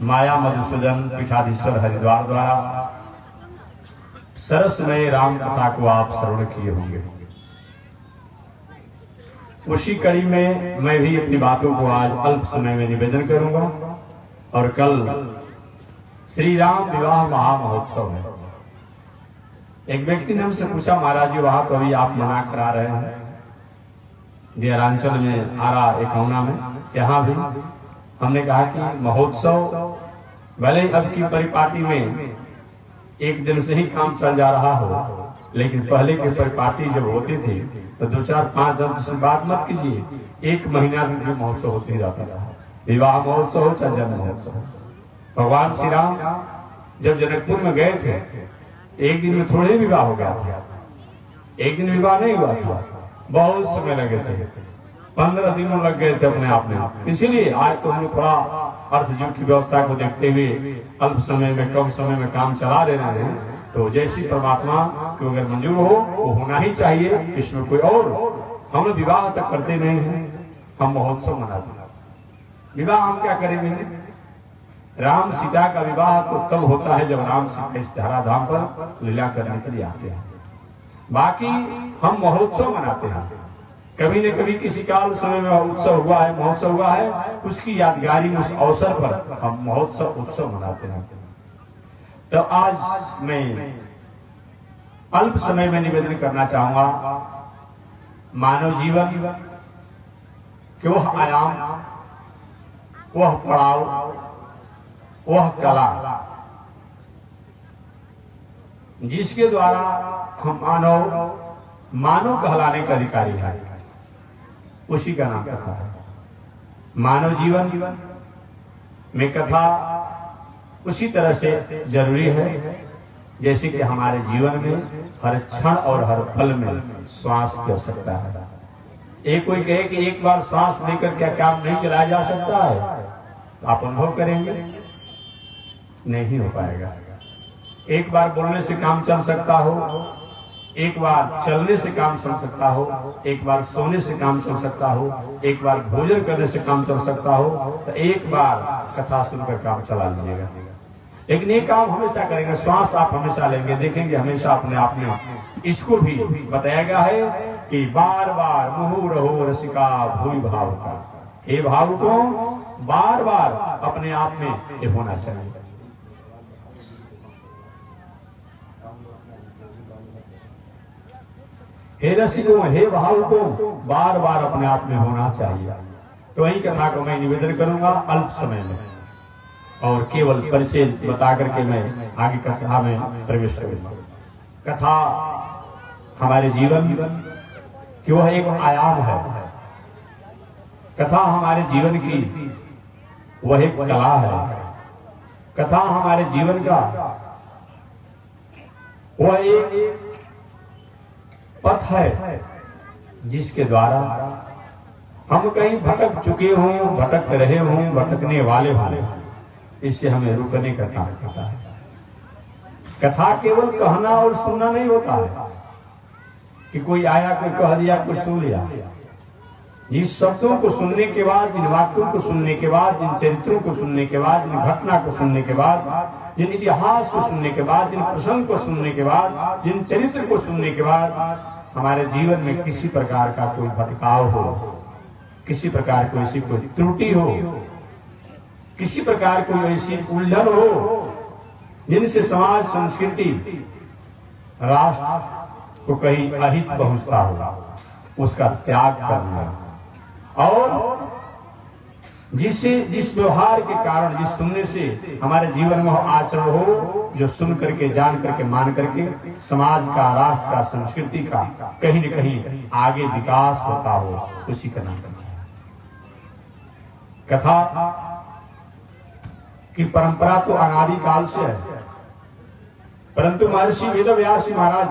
माया मधुसूदन पीठाधीश्वर हरिद्वार द्वारा सरसमय राम कथा को आप श्रवण किए होंगे। उसी कड़ी में मैं भी अपनी बातों को आज अल्प समय में निवेदन करूंगा। और कल श्री राम विवाह महामहोत्सव है। एक व्यक्ति ने हमसे पूछा, महाराज जी वहां तो अभी आप मना करा रहे हैं दियारांचल में, आरा एकाउना में, यहाँ भी हमने कहा कि महोत्सव भले अब की परिपाटी में एक दिन से ही काम चल जा रहा हो, लेकिन पहले के परिपाटी जब होते थे तो 2 4 5 दिन से बात मत कीजिए, 1 महीना भी महोत्सव होते ही जाता था। विवाह महोत्सव हो चाहे जन्म महोत्सव। भगवान श्री राम जब जनकपुर में गए थे, एक दिन में थोड़े विवाह हो गया था। एक दिन विवाह नहीं हुआ था, बहुत समय लगे थे, 15 दिनों लग गए थे अपने आप में। इसीलिए आज तो हम लोग थोड़ा अर्थ युग की व्यवस्था को देखते हुए अल्प समय में, कम समय में काम चला दे रहे हैं। तो जैसी परमात्मा को अगर मंजूर हो वो होना ही चाहिए, इसमें कोई और। हम लोग विवाह तक करते नहीं हैं, हम महोत्सव मनाते हैं। विवाह हम क्या करेंगे? राम सीता का विवाह तो तब होता है जब राम सीता इस धराधाम पर लीला करने के लिए आते हैं। बाकी हम महोत्सव मनाते हैं। कभी न कभी किसी काल समय में उत्सव हुआ है, महोत्सव हुआ है, उसकी यादगारी में, उस अवसर पर हम महोत्सव उत्सव मनाते हैं। तो आज मैं अल्प समय में निवेदन करना चाहूंगा, मानव जीवन के वह आयाम, वह पड़ाव, वह कला जिसके द्वारा हम मानव कहलाने का अधिकारी है, उसी का नाम कथा है। मानव जीवन में कथा उसी तरह से जरूरी है जैसे कि हमारे जीवन में हर क्षण और हर पल में श्वास की आवश्यकता है। एक कोई कहे कि एक बार श्वास लेकर क्या काम नहीं चलाया जा सकता है, तो आप अनुभव करेंगे नहीं हो पाएगा। एक बार बोलने से काम चल सकता हो, एक बार चलने से काम चल सकता हो, एक बार सोने से काम चल सकता हो, एक बार भोजन करने से काम चल सकता हो, तो एक बार कथा सुनकर काम चला लीजिएगा। लेकिन एक काम हमेशा करेंगे, श्वास आप हमेशा लेंगे, देखेंगे हमेशा अपने आप में। इसको भी बताया गया है कि बार बार मुहु रहो रसिका भूमि भाव का। ये भाव को बार बार अपने आप में ये होना चाहिए। हे रसिकों, हे भाव को बार बार अपने आप में होना चाहिए। तो वही कथा को मैं निवेदन करूंगा अल्प समय में, और केवल परिचय बता करके मैं आगे कथा में प्रवेश करूंगा। कथा हमारे जीवन की वह एक आयाम है। कथा हमारे जीवन की वह एक कला है। कथा हमारे जीवन का वह एक पथ है जिसके द्वारा हम कहीं भटक चुके हों, भटक रहे हों, भटकने वाले हों, इससे हमें रुकने का काम करता है। कथा केवल कहना और सुनना नहीं होता है कि कोई आया, कोई कह दिया, कोई सुन लिया। जिन शब्दों को सुनने के बाद, जिन वाक्यों को सुनने के बाद, जिन चरित्रों को सुनने के बाद, जिन घटना को सुनने के बाद, जिन इतिहास को सुनने के बाद, जिन प्रसंग को सुनने के बाद, जिन चरित्र को सुनने के बाद हमारे जीवन में किसी प्रकार का कोई भटकाव हो, किसी प्रकार की ऐसी कोई त्रुटि हो, किसी प्रकार कोई ऐसी उलझन हो जिनसे समाज, संस्कृति, राष्ट्र को कहीं अहित पहुंचता हो, उसका त्याग करना। और जिस व्यवहार के कारण, जिस सुनने से हमारे जीवन में आचरण हो, जो सुन करके, जान करके, मान करके समाज का, राष्ट्र का, संस्कृति का कहीं न कहीं आगे विकास होता हो, उसी का नाम कथा। की परंपरा तो अनादि काल से है, परंतु महर्षि वेदव्यास महाराज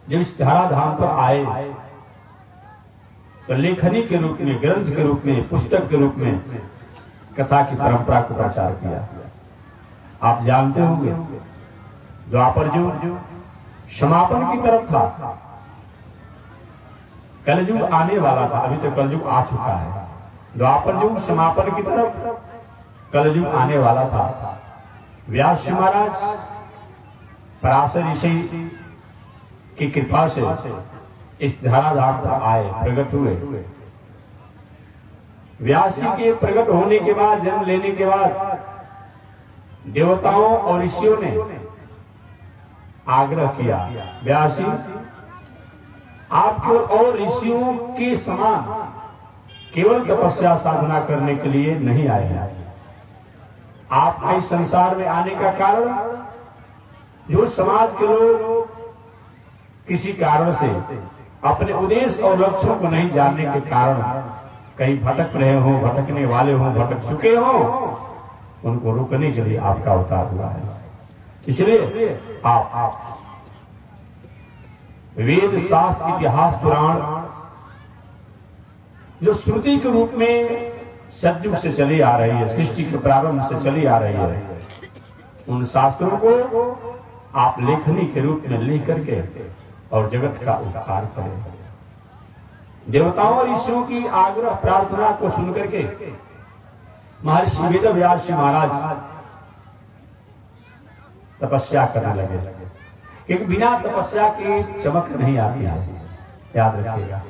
जब इस धराधाम पर आए तो लेखनी के रूप में, ग्रंथ के रूप में, पुस्तक के रूप में कथा की परंपरा को प्रचार किया। आप जानते होंगे द्वापर युग समापन की तरफ था, कलयुग आने वाला था, अभी तो कलयुग आ चुका है। द्वापर युग समापन की तरफ कलयुग आने वाला था। व्यास जी महाराज पराशर ऋषि की कृपा से इस धराधाम पर आए, प्रकट हुए। व्यास जी के प्रकट होने के बाद, जन्म लेने के बाद देवताओं और ऋषियों ने आग्रह किया, व्यास जी आप केवल और ऋषियों के समान केवल तपस्या साधना करने के लिए नहीं आए हैं। आपके इस संसार में आने का कारण, जो समाज के लोग किसी कारण से अपने उद्देश्य और लक्ष्यों को नहीं जानने के कारण कहीं भटक रहे हो, भटकने वाले हो, भटक चुके हो, उनको रोकने के लिए आपका अवतार हुआ है। इसलिए आप वेद, शास्त्र, इतिहास, पुराण जो श्रुति के रूप में सतयुग से चली आ रही है, सृष्टि के प्रारंभ से चली आ रही है, उन शास्त्रों को आप लेखनी के रूप में लिख करके और जगत का उपकार करें। देवताओं और ऋषियों की आग्रह प्रार्थना को सुनकर के महर्षि वेदव्यास जी महाराज तपस्या करने लगे, क्योंकि बिना तपस्या की चमक नहीं आती है। याद रखिएगा,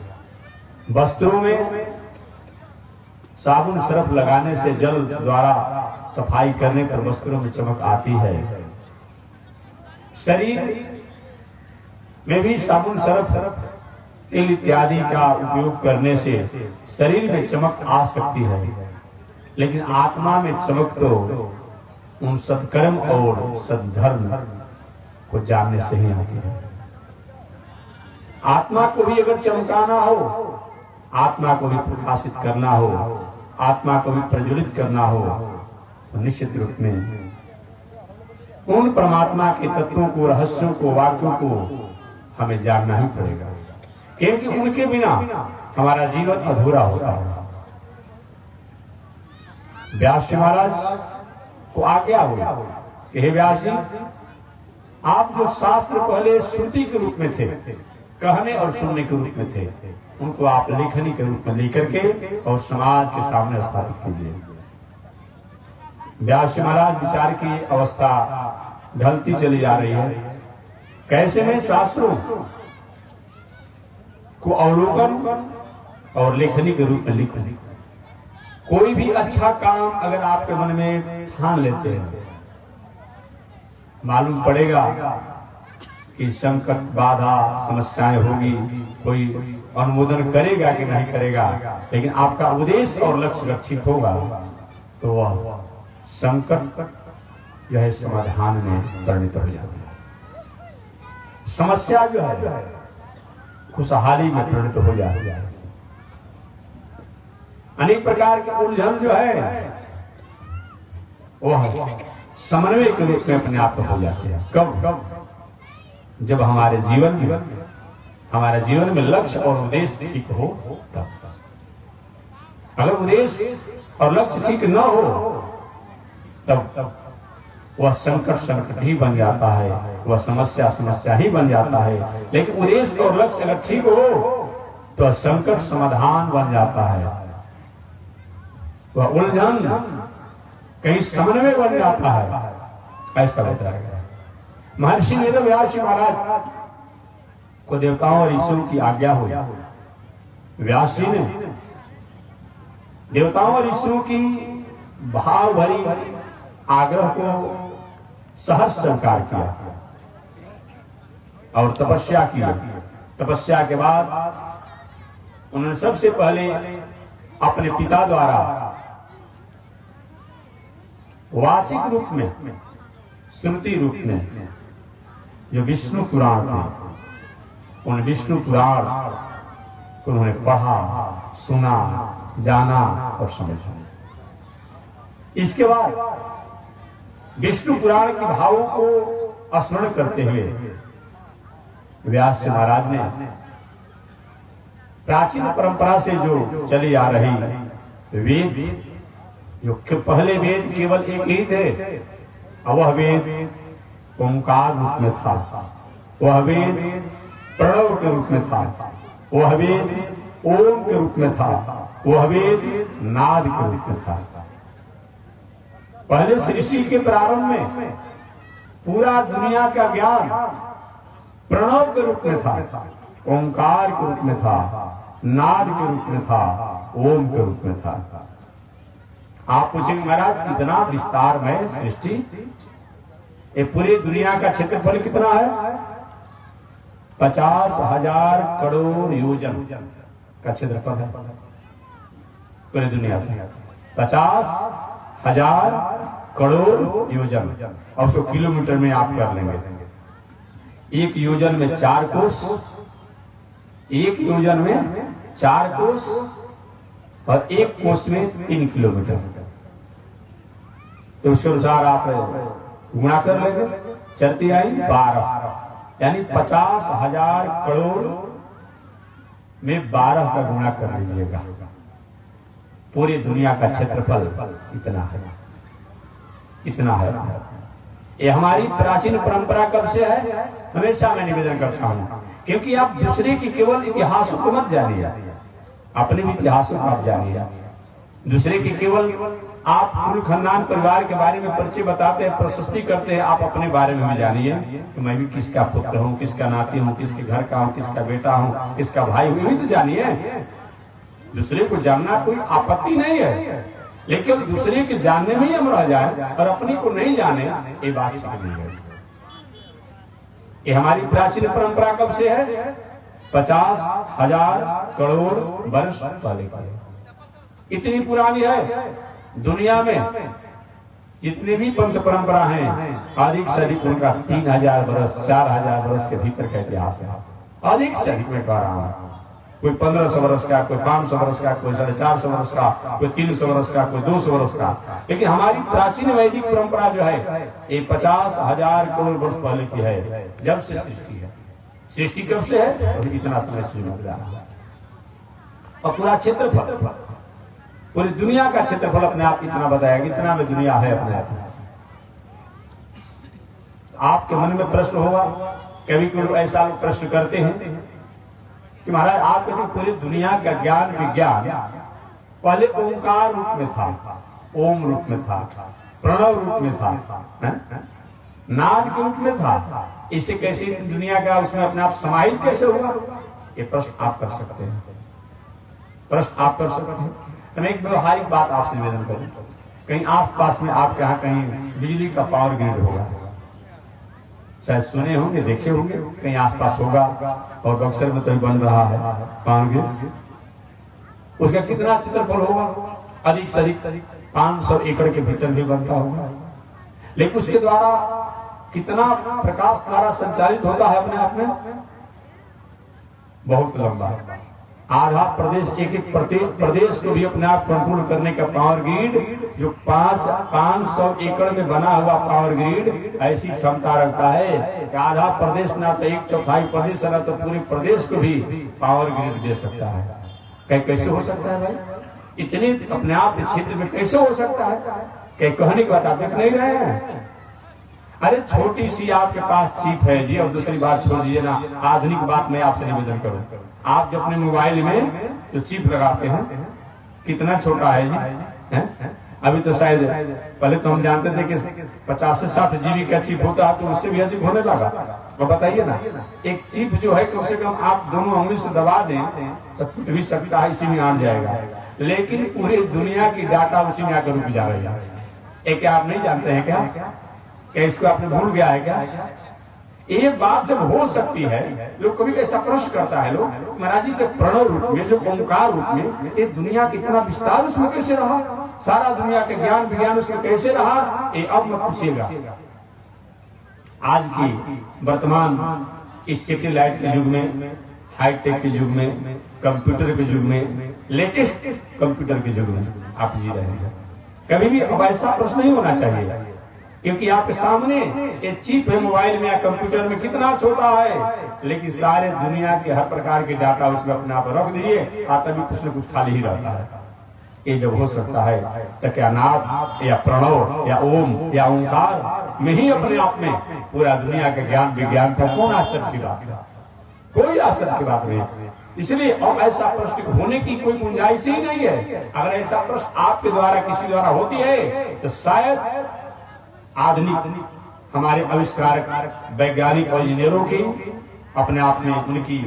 वस्त्रों में साबुन सरफ लगाने से, जल द्वारा सफाई करने पर वस्त्रों में चमक आती है। शरीर में भी साबुन सरफ, तेल इत्यादि का उपयोग करने से शरीर में चमक आ सकती है, लेकिन आत्मा में चमक तो उन सत्कर्म और सद्धर्म को जानने से ही आती है। आत्मा को भी अगर चमकाना हो, आत्मा को भी प्रकाशित करना हो, आत्मा को भी प्रज्वलित करना हो, तो निश्चित रूप में उन परमात्मा के तत्वों को, रहस्यों को, वाक्यों को हमें जानना ही पड़ेगा, क्योंकि उनके बिना हमारा जीवन अधूरा होता है। व्यास जी महाराज को आज्ञा हुई कि हे व्यास जी, आप जो शास्त्र पहले श्रुति के रूप में थे, कहने और सुनने के रूप में थे, उनको आप लेखनी के रूप में लेकर के और समाज के सामने स्थापित कीजिए। व्यास जी महाराज विचार की अवस्था ढलती चली जा रही है, कैसे में शास्त्रों को अवलोकन और लेखनी के रूप में लिखूं। कोई भी अच्छा काम अगर आपके मन में ठान लेते हैं, मालूम पड़ेगा कि संकट, बाधा, समस्याएं होगी, कोई अनुमोदन करेगा कि नहीं करेगा, लेकिन आपका उद्देश्य और लक्ष्य अगर ठीक होगा तो वह संकट जो है समाधान में परिणत हो जाता है। समस्या जो है खुशहाली में परिणत हो जाती है। अनेक प्रकार के उलझन जो है वह समन्वय के रूप में अपने आप में हो जाते हैं। कब? जब हमारे जीवन में लक्ष्य और उद्देश्य ठीक हो तब। अगर उद्देश्य और लक्ष्य ठीक न हो तब वह संकट ही बन जाता है, वह समस्या ही बन जाता है। लेकिन उद्देश्य और लक्ष्य अगर ठीक हो तो संकट समाधान बन जाता है, वह उलझन कहीं समन्वय बन जाता है। ऐसा बताया गया। महर्षि वेदव्यास महाराज को देवताओं और ऋषियों की आज्ञा हुई। व्यास जी ने देवताओं और ऋषियों की भाव भरी आग्रह को सहर्ष स्वीकार किया और तपस्या की। तपस्या के बाद उन्होंने सबसे पहले अपने पिता द्वारा वाचिक रूप में, श्रुति रूप में जो विष्णु पुराण थे, उन विष्णु पुराण को उन्होंने पढ़ा, सुना, जाना और समझा। इसके बाद विष्णु पुराण के भावों को स्मरण करते हुए व्यास जी महाराज ने प्राचीन परंपरा से जो चली आ रही वेद, जो पहले वेद केवल एक ही थे, वह वेद ओंकार रूप में था, वह वेद प्रणव के रूप में था, वह वेद ओम के रूप में था, वह वेद नाद के रूप में था। पहले सृष्टि के प्रारंभ में पूरा दुनिया का ज्ञान प्रणव के रूप में था, ओंकार के रूप में था, नाद के रूप में था, ओम के रूप में था। आप पूछेंगे महाराज कितना विस्तार में सृष्टि, ये पूरी दुनिया का क्षेत्रफल कितना है? 50,000 करोड़ योजन का क्षेत्रफल है पूरी दुनिया का। 50,000 करोड़ योजन, अब उसको किलोमीटर में आप कर लेंगे। एक योजन में 4 कोस, एक योजन में 4 कोस और एक कोस में 3 किलोमीटर। तो उसके अनुसार आप गुणा कर लेंगे, चलती आई 12, यानी 50,000 करोड़ में 12 का गुणा कर लीजिएगा। पूरी दुनिया का क्षेत्रफल इतना है, इतना है। ये हमारी प्राचीन परंपरा कब से है? हमेशा मैं निवेदन करता हूँ, क्योंकि आप दूसरे की केवल इतिहासों को मत जानिए, अपने भी इतिहासों को आप जानिए। दूसरे के केवल आप कुल खानदान परिवार के बारे में परिचय बताते हैं, प्रशस्ति करते हैं, आप अपने बारे में भी जानिए कि मैं भी किसका पुत्र हूँ, किसका नाती हूँ, किसके घर का हूँ, किसका बेटा हूँ, किसका भाई हूँ, भी तो जानिए। दूसरे को जानना कोई आपत्ति नहीं है, लेकिन दूसरे के जानने में ही हम रह जाए और अपने को नहीं जाने, ये बात सही नहीं है। ये हमारी प्राचीन परंपरा कब से है? 50,000 करोड़ वर्ष पहले की, इतनी पुरानी है। दुनिया में जितने भी पंथ परंपरा हैं, अधिक से अधिक उनका 3,000 वर्ष 4,000 वर्ष के भीतर का इतिहास है। अधिक से अधिक में कह रहा हूं, कोई 1500 वर्ष का, कोई 500 वर्ष का, कोई 450 वर्ष का, कोई 300 वर्ष का, कोई 200 वर्ष का। लेकिन हमारी प्राचीन वैदिक परंपरा जो है ये 50,000 करोड़ वर्ष पहले की है, जब से सृष्टि है। सृष्टि कब से है? अभी इतना समय शुरू हो रहा है। और पूरा क्षेत्रफल, पूरी दुनिया का क्षेत्रफल अपने आप इतना बताया कि इतना में दुनिया है अपने आप में। आपके मन में प्रश्न होगा, कभी कोई ऐसा प्रश्न करते हैं कि महाराज आप कहते पूरी दुनिया का ज्ञान विज्ञान पहले ओंकार रूप में था, ओम रूप में था, प्रणव रूप में था, नाद के रूप में था, इससे कैसे दुनिया का उसमें अपने आप समाहित कैसे हुआ? ये प्रश्न आप कर सकते हैं, प्रश्न आप कर सकते हैं। तो मैं एक व्यवहारिक बात आपसे निवेदन करूं, कहीं आसपास में आपके यहाँ कहीं बिजली का पावर ग्रिड होगा, शायद सुने होंगे, देखे होंगे, कहीं आसपास होगा। और बक्सर में तो बन रहा है पावर ग्रिड, उसका कितना क्षेत्रफल होगा? अधिक से अधिक 500 एकड़ के भीतर भी बनता होगा। लेकिन उसके द्वारा कितना प्रकाश द्वारा संचालित होता है अपने आप में? बहुत लंबा, आधा प्रदेश, एक प्रदेश को भी अपने आप कंट्रोल करने का पावर ग्रिड, जो 500 एकड़ में बना हुआ पावर ग्रिड ऐसी क्षमता रखता है कि आधा प्रदेश ना तो 1/4 प्रदेश ना तो पूरे प्रदेश को भी पावर ग्रिड दे सकता है। कैसे हो सकता है भाई? इतने अपने आप के क्षेत्र में कैसे हो सकता है? कहने की बात आप देख नहीं रहे हैं? अरे छोटी सी आपके पास चिप है जी। और दूसरी बात छोड़ दीजिए ना, आधुनिक बात मैं आपसे निवेदन करूं, आप जो अपने मोबाइल में जो चिप लगाते हैं कितना छोटा है जी, है? अभी तो शायद पहले तो हम जानते थे कि 50 से 60 GB का चिप होता है, तो उससे भी अधिक होने लगा। तो बताइए ना, एक चिप जो है कम से कम आप दोनों उंगली से दबा दें तो टूट भी सकता है, इसी में आ जाएगा। लेकिन पूरी दुनिया की डाटा उसी में आकर रुक जा रही है। एक आप नहीं जानते हैं क्या इसको आपने भूल गया है क्या? ये बात जब हो सकती है, लोग कभी ऐसा प्रश्न करता है लोग, महाराज जी के प्रणव रूप में, जो ओंकार रूप में, ये दुनिया कितना विस्तार उसमें कैसे रहा? सारा दुनिया के ज्ञान विज्ञान उसमें कैसे रहा? ये अब मत पूछिएगा। आज की वर्तमान इस सैटेलाइट के युग में, हाईटेक के युग में, कंप्यूटर के युग में, लेटेस्ट कंप्यूटर के युग में आप जी रहे हैं। कभी भी अब ऐसा प्रश्न नहीं होना चाहिए, क्योंकि आपके सामने ये चिप है मोबाइल में या कंप्यूटर में, कितना छोटा है, लेकिन सारे दुनिया के हर प्रकार के डाटा उसमें अपने आप रख दीजिए, तभी कुछ न कुछ खाली ही रहता है। ये जब हो सकता है तो क्या नाद या प्रणव या ओम या ओंकार में ही अपने आप में पूरा दुनिया का ज्ञान विज्ञान था? कौन आश्चर्य की बात है? कोई आश्चर्य की बात नहीं। इसलिए अब ऐसा प्रश्न होने की कोई गुंजाइश ही नहीं है। अगर ऐसा प्रश्न आपके द्वारा किसी द्वारा होती है तो शायद आधुनिक हमारे आविष्कारक वैज्ञानिक और इंजीनियरों की अपने आप में उनकी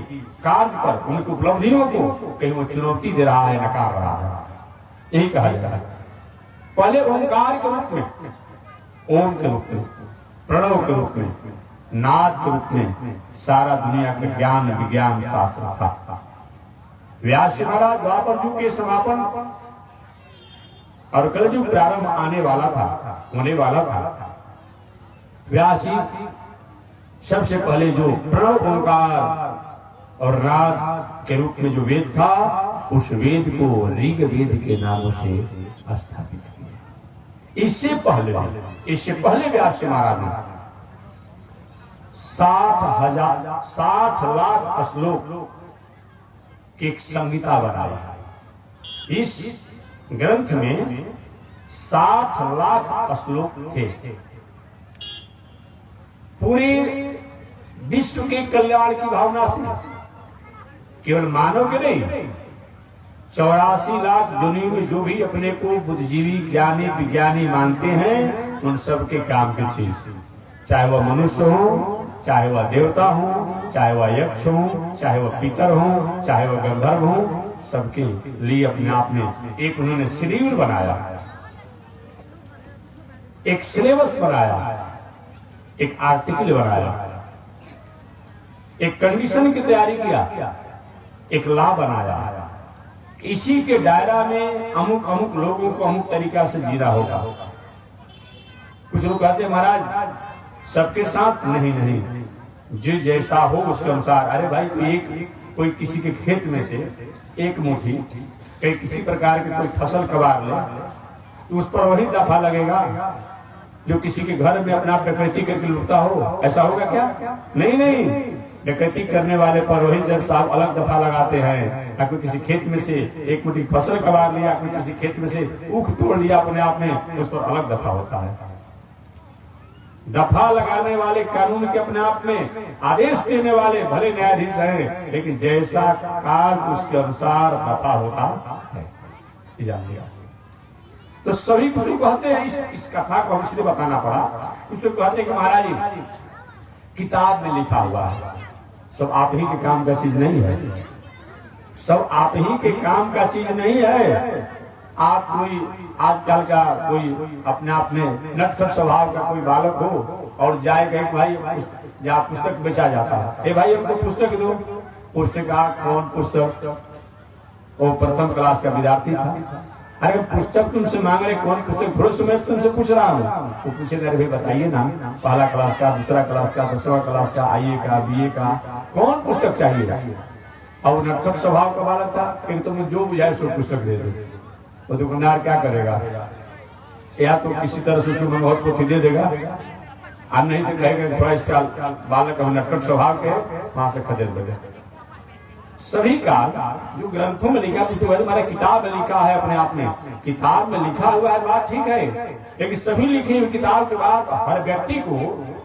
कार्य पर उनकी उपलब्धियों को कहीं वो चुनौती दे रहा है, नकार रहा है। यही कहा जा रहा है। पहले ओंकार के रूप में, ओम के रूप में, प्रणव के रूप में, नाद के रूप में सारा दुनिया का ज्ञान विज्ञान शास्त्र था। व्यास महाराज द्वापर युग के समापन और कलयुग प्रारंभ आने वाला था, होने वाला था। व्यास जी सबसे पहले जो प्रणव ओंकार और नाद के रूप में जो वेद था, उस वेद को ऋग वेद के नामों से स्थापित किया। इससे पहले व्यास महाराज ने 60 लाख श्लोक की एक संहिता बनाई। इस ग्रंथ में 60 लाख श्लोक थे। पूरे विश्व के कल्याण की भावना से, केवल मानव के नहीं, 84 लाख जुनी में जो भी अपने को बुद्धिजीवी ज्ञानी विज्ञानी मानते हैं, उन सब के काम की चीज, चाहे वह मनुष्य हो, चाहे वह देवता हो, चाहे वह यक्ष हो, चाहे वह पितर हो, चाहे वह गंधर्व हो, सबके लिए अपने आप में एक उन्होंने शेड्यूल बनाया, एक सिलेबस बनाया, एक आर्टिकल बनाया, एक कंडीशन की तैयारी किया, एक लॉ बनाया। इसी के दायरा में अमुक अमुक लोगों को अमुक तरीका से जीना होगा। कुछ लोग कहते हैं महाराज सबके साथ, नहीं, जो जैसा हो उसके अनुसार। अरे भाई कोई किसी के खेत में से एक मुट्ठी कहीं किसी प्रकार की कोई फसल कबार ले तो उस पर वही दफा लगेगा जो किसी के घर में अपना डकैती करके लुटता हो। ऐसा होगा क्या? नहीं, डकैती करने वाले पर वही जज साहब अलग दफा लगाते हैं। या कोई किसी खेत में से एक मुट्ठी फसल कबार लिया, कोई किसी खेत में से ऊख तोड़ लिया, अपने आप में उस पर अलग दफा होता है। दफा लगाने वाले कानून के अपने आप में आदेश देने वाले भले न्यायाधीश हैं, लेकिन जैसा काल उसके अनुसार दफा होता है। तो सभी कुछ कहते हैं, इस कथा को इसलिए बताना पड़ा, इसलिए कहते हैं कि महाराज किताब में लिखा हुआ है, सब आप ही के काम का चीज नहीं है, सब आप ही के काम का चीज नहीं है। आप कोई आजकल का कोई अपने आप में नटखट स्वभाव का कोई बालक हो और जाएगा भाई जहाँ पुस्तक बेचा जाता है, ए भाई हमको पुस्तक दो। उसने कहा कौन पुस्तक? वो प्रथम क्लास का विद्यार्थी था। अरे पुस्तक तुमसे मांग रहे, कौन पुस्तक? भरोसे मैं तुमसे पूछ रहा हूँ। वो पूछे अरे भाई बताइए ना, पहला क्लास का, दूसरा क्लास का, 10वां क्लास का, IE का, BA का, कौन पुस्तक चाहिए? और नटखट स्वभाव का बालक था कि तुम्हें जो बुझाए सो पुस्तक दे दो। वो दुकानदार क्या करेगा? या तो किसी तरह से उसको बहुत पोथी दे देगा, और नहीं तो कहेगा थोड़ा इसका बालक नटखट स्वभाव के, वहां से खरीद देगा। सभी का जो ग्रंथों में लिखा है, हमारे किताब में लिखा है, अपने आप में किताब में लिखा हुआ है, बात ठीक है, लेकिन सभी लिखी हुई किताब के बाद हर व्यक्ति को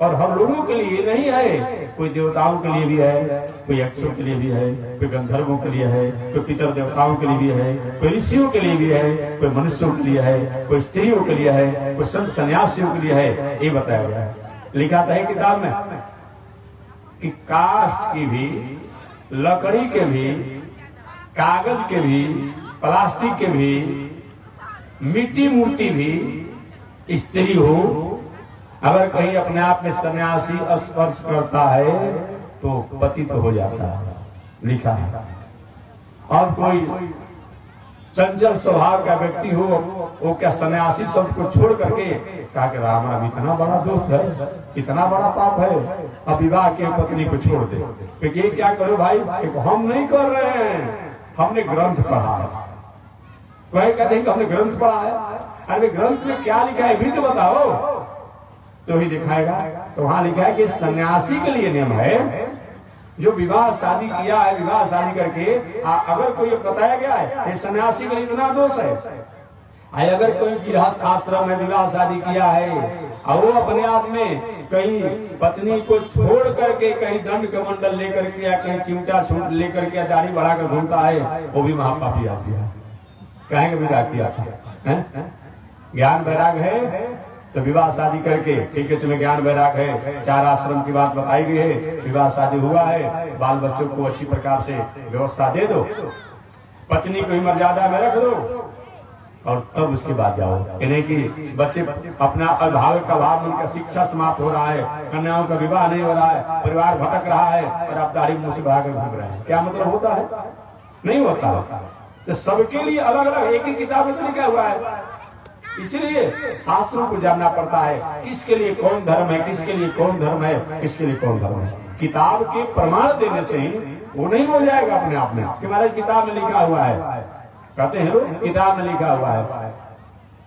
और हर लोगों के लिए नहीं है। कोई देवताओं के लिए भी है, कोई यक्षों के लिए भी है, कोई गंधर्वों के लिए है, कोई पितर देवताओं के लिए भी है, कोई ऋषियों के लिए भी है, कोई मनुष्यों के लिए है, कोई स्त्रियों के लिए है, कोई संत सन्यासियों के लिए है। ये बताया गया है, लिखा था किताब में कि काष्ठ की भी, लकड़ी के भी, कागज के भी, प्लास्टिक के भी, मिट्टी मूर्ति भी स्त्री हो, अगर कहीं अपने आप में सन्यासी स्पर्श करता है तो पतित हो जाता है, लिखा है। और कोई चंचल स्वभाव का व्यक्ति हो, वो क्या सन्यासी सबको छोड़ करके कहा कि राम राम इतना बड़ा दोष है, इतना बड़ा पाप है, अब विवाह के पत्नी को छोड़ दे। क्योंकि ये क्या करो भाई, हम नहीं कर रहे हैं, हमने ग्रंथ पढ़ा है। कोई कहते हैं कि हमने ग्रंथ पढ़ा है। अरे ग्रंथ में क्या लिखा है भी तो बताओ, तो ही दिखाएगा। तो वहां लिखा है कि सन्यासी के लिए नियम है, जो विवाह शादी किया है, विवाह शादी करके अगर कोई बताया गया है ये सन्यासी के लिए इतना दोष है, अगर कोई गृहस्थ आश्रम में विवाह शादी किया है और वो अपने आप में कहीं पत्नी को छोड़ करके कहीं दंड कमंडल लेकर के या कहीं चिमटा लेकर के दाढ़ी बढ़ाकर घूमता है, वो भी महापापी आदमी है। कहेंगे विवाह किया था, ज्ञान वैराग है तो विवाह शादी करके, ठीक है तुम्हें ज्ञान वैराग है, 4 आश्रम की बात बताई गई है, विवाह शादी हुआ है, बाल बच्चों को अच्छी प्रकार से व्यवस्था दे दो, पत्नी को ही मर्यादा में रख दो और तब उसके बाद जाओ। नहीं कि बच्चे अपना अभिभावक का भाव, उनका शिक्षा समाप्त हो रहा है, कन्याओं का विवाह नहीं हो रहा है, परिवार भटक रहा है और आप दाढ़ी मुंह से बढ़ाकर घूम रहे हैं। क्या मतलब होता है? नहीं होता है। तो सबके लिए अलग अलग एक ही किताब में लिखा हुआ है, इसलिए शास्त्रों को जानना पड़ता है, किसके लिए कौन धर्म है, किसके लिए कौन धर्म है, किसके लिए कौन धर्म है। किताब के प्रमाण देने से ही वो नहीं हो जाएगा अपने आप में कि महाराज किताब में लिखा हुआ है। कहते हैं लोग किताब में लिखा हुआ है।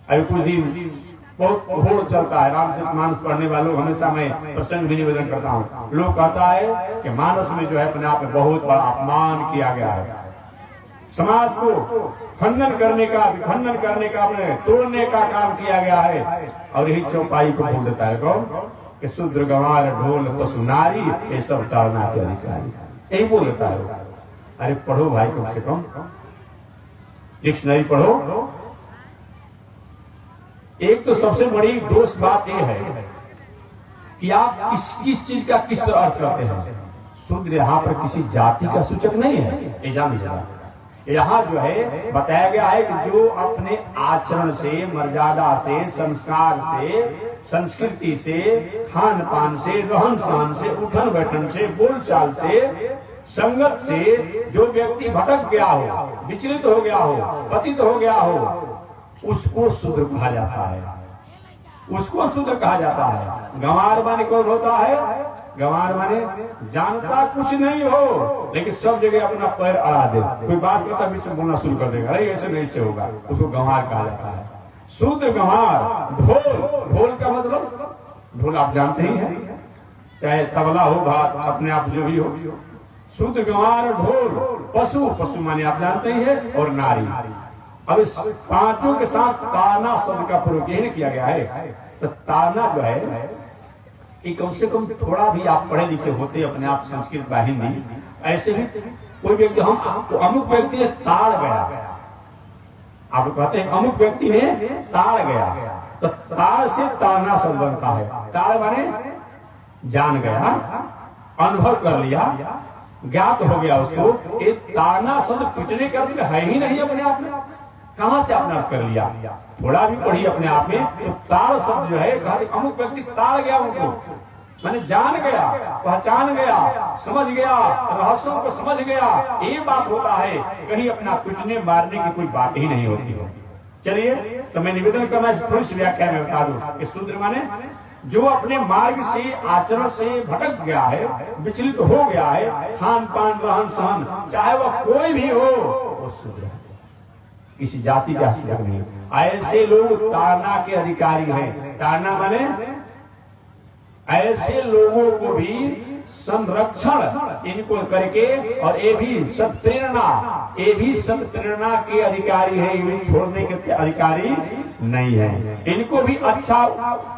अभी कुछ दिन बहुत होड़ चलता है, रामचरितमानस पढ़ने वालों हमेशा मैं प्रसंग भी निवेदन करता हूँ। लोग कहता है कि मानस में जो है अपने आप में बहुत बड़ा अपमान किया गया है, समाज को खंडन करने का, विखंडन करने का, तोड़ने का काम किया गया है। और यही चौपाई को बोल देता है कौन कि शूद्र गंवार ढोल पशु नारी ये सब ताड़ना के अधिकारी, यही बोल देता है। अरे पढ़ो भाई, कम से कम डिक्शनरी पढ़ो। एक तो सबसे बड़ी दोष बात यह है कि आप किस चीज का किस तरह अर्थ करते हैं। शूद्र यहाँ पर किसी जाति का सूचक नहीं है, ये जान लीजिएगा। यहाँ जो है बताया गया है कि जो अपने आचरण से, मर्यादा से, संस्कार से, संस्कृति से, खान पान से, रहन सहन से, उठन बैठन से, बोलचाल से, संगत से जो व्यक्ति भटक गया हो, विचलित हो गया हो, पतित हो गया हो, उसको शूद्र कहा जाता है, उसको शूद्र कहा जाता है। गंवार माने कौन होता है? गंवार माने जानता कुछ नहीं हो लेकिन सब जगह अपना पैर अड़ा दे, कोई बात करता बीच में बोलना शुरू कर देगा, अरे ऐसे नहीं से होगा, उसको गंवार कहा जाता है। शूद्र गंवार। ढोल, ढोल का मतलब ढोल आप जानते ही हैं, चाहे तबला हो, भात, अपने आप जो भी हो। शूद्र गंवार ढोल। पशु, पशु माने आप जानते ही है, और नारी। अब इस पांचों के साथ ताना शब्द का प्रयोग यही किया गया है। तो ताना जो है कि कम से कम थोड़ा भी आप पढ़े लिखे होते अपने आप, संस्कृत व हिंदी, ऐसे भी कोई व्यक्ति, हम तो अमुक व्यक्ति ने ताड़ गया, आप कहते हैं अमुक व्यक्ति ने ताड़ गया, तो ताड़ से ताड़ना शब्द बनता है। ताड़ माने जान गया, अनुभव कर लिया, ज्ञात हो गया उसको। एक ताड़ना शब्द पिटने का अर्थ है ही नहीं अपने आप में, कहां से आपने अर्थ कर लिया? थोड़ा भी पढ़ी अपने आप में तो ताड़ शब्द जो है, कहा अमुक व्यक्ति ताड़ गया, उनको मैंने जान गया, पहचान गया, समझ गया, रहस्यों को समझ गया, ये बात होता है। कहीं अपना पिटने मारने की कोई बात ही नहीं होती है। चलिए, तो मैं निवेदन करना थोड़ी सी व्याख्या में बता दूं कि शूद्र माने जो अपने मार्ग से, आचरण से भटक गया है, विचलित हो गया है, खान पान, रहन सहन, चाहे वह कोई भी हो, वो शूद्र है, किसी जाति का सूचक नहीं। ऐसे लोग ताड़ना के अधिकारी हैं। ताड़ना माने ऐसे लोगों को भी संरक्षण इनको करके, और ये भी सत्प्रेरणा, ये भी सत्प्रेरणा के अधिकारी है, ये भी छोड़ने के अधिकारी नहीं है। इनको भी अच्छा